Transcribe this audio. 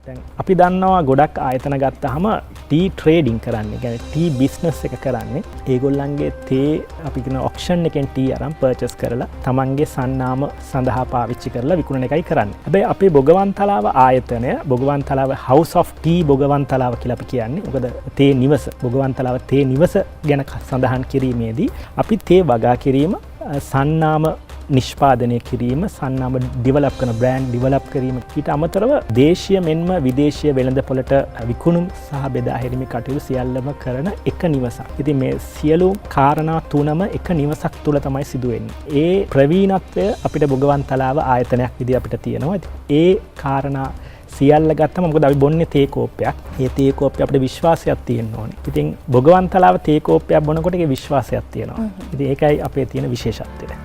දැන් අපි දන්නවා ගොඩක් ආයතන ගත්තාම ටී ට්‍රේඩින් කරන්නේ. කියන්නේ ටී බිස්නස් එක කරන්නේ. ඒගොල්ලන්ගේ තේ අපි කියන ඔක්ෂන් එකෙන් ටී අරන් පර්චේස් කරලා තමන්ගේ සන්නාම සඳහා පාවිච්චි කරලා විකුණන එකයි කරන්නේ. හැබැයි අපේ බොගවන්තලාව ආයතනය බොගවන්තලාව House of Tea බොගවන්තලාව කියලා අපි කියන්නේ. මොකද තේ නිවස බොගවන්තලාව තේ නිවස ගැන සඳහන් කිරීමේදී අපි තේ වගා කිරීම සන්නාම නිෂ්පාදනය කිරීම සන්නාම ඩිවලප් කරන බ්‍රෑන්ඩ් ඩිවලප් කිරීම ඊට අමතරව දේශීය මෙන්ම විදේශීය වෙළඳපොළට විකුණුම් සහ බෙදා හැරීමේ කටයුතු සියල්ලම කරන එක නිවසක්. ඉතින් මේ සියලු කාරණා තුනම එක නිවසක් තුල තමයි සිදු වෙන්නේ. ඒ ප්‍රවීණත්වය අපිට බොගවන්තලාව ආයතනයක් විදිහට අපිට තියෙනවා. ඒ කාරණා සියල්ල ගත්තම මොකද අපි බොන්නේ තේ කෝප්පයක්. ඒ තේ කෝප්පේ අපිට විශ්වාසයක් තියෙන්න ඕනේ. ඉතින් බොගවන්තලාව තේ කෝප්පයක් බොනකොට ඒකේ විශ්වාසයක් තියෙනවා. ඉතින් ඒකයි අපේ තියෙන විශේෂත්වය.